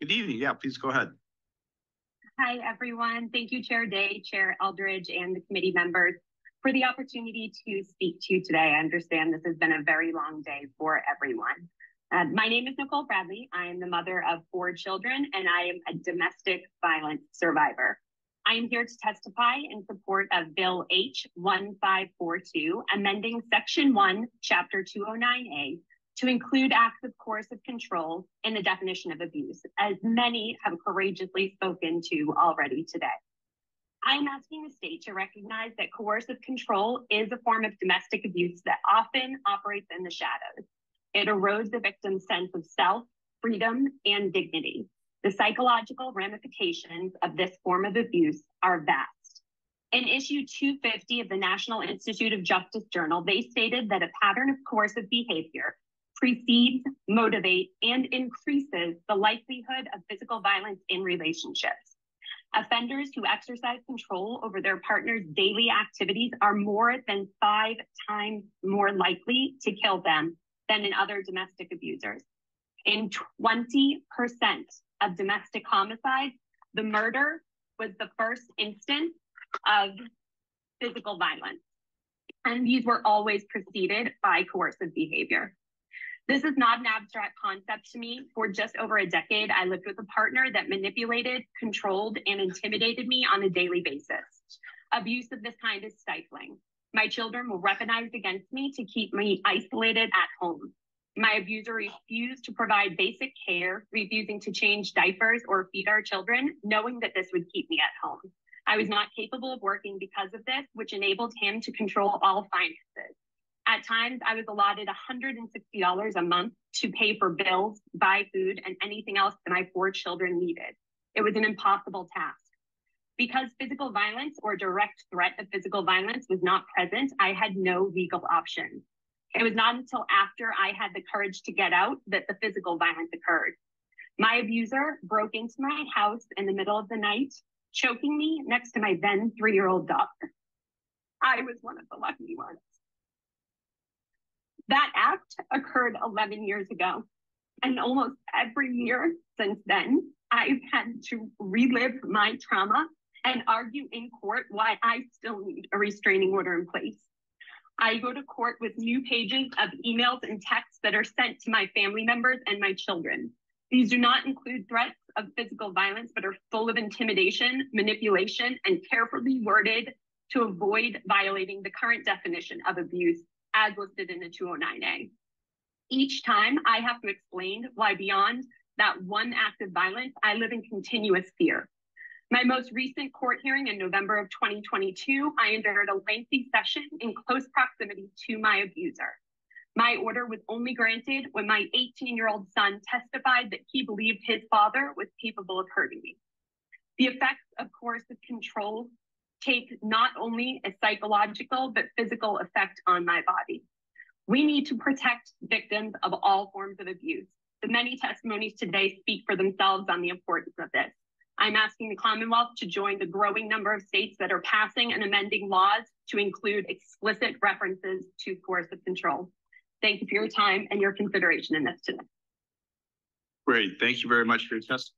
Good evening. Yeah, please go ahead. Hi, everyone. Thank you, Chair Day, Chair Eldridge, and the committee members for the opportunity to speak to you today. I understand this has been a very long day for everyone. My name is Nicole Bradley. I am the mother of 4 children, and I am a domestic violence survivor. I am here to testify in support of Bill H-1542, amending Section 1, Chapter 209A, to include acts of coercive control in the definition of abuse, as many have courageously spoken to already today. I am asking the state to recognize that coercive control is a form of domestic abuse that often operates in the shadows. It erodes the victim's sense of self, freedom, and dignity. The psychological ramifications of this form of abuse are vast. In issue 250 of the National Institute of Justice Journal, they stated that a pattern of coercive behavior precedes, motivates, and increases the likelihood of physical violence in relationships. Offenders who exercise control over their partner's daily activities are more than 5 times more likely to kill them than in other domestic abusers. In 20% of domestic homicides, the murder was the first instance of physical violence, and these were always preceded by coercive behavior. This is not an abstract concept to me. For just over a decade, I lived with a partner that manipulated, controlled, and intimidated me on a daily basis. Abuse of this kind is stifling. My children were weaponized against me to keep me isolated at home. My abuser refused to provide basic care, refusing to change diapers or feed our children, knowing that this would keep me at home. I was not capable of working because of this, which enabled him to control all finances. At times, I was allotted $160 a month to pay for bills, buy food, and anything else that my 4 children needed. It was an impossible task. Because physical violence or direct threat of physical violence was not present, I had no legal options. It was not until after I had the courage to get out that the physical violence occurred. My abuser broke into my house in the middle of the night, choking me next to my then 3-year-old daughter. I was one of the lucky ones. That act occurred 11 years ago, and almost every year since then, I've had to relive my trauma and argue in court why I still need a restraining order in place. I go to court with new pages of emails and texts that are sent to my family members and my children. These do not include threats of physical violence, but are full of intimidation, manipulation, and carefully worded to avoid violating the current definition of abuse as listed in the 209A. Each time I have to explain why beyond that one act of violence, I live in continuous fear. My most recent court hearing in November of 2022, I endured a lengthy session in close proximity to my abuser. My order was only granted when my 18-year-old son testified that he believed his father was capable of hurting me. The effects of coercive control take not only a psychological but physical effect on my body. We need to protect victims of all forms of abuse. The many testimonies today speak for themselves on the importance of this. I'm asking the Commonwealth to join the growing number of states that are passing and amending laws to include explicit references to coercive control. Thank you for your time and your consideration in this today. Great. Thank you very much for your testimony.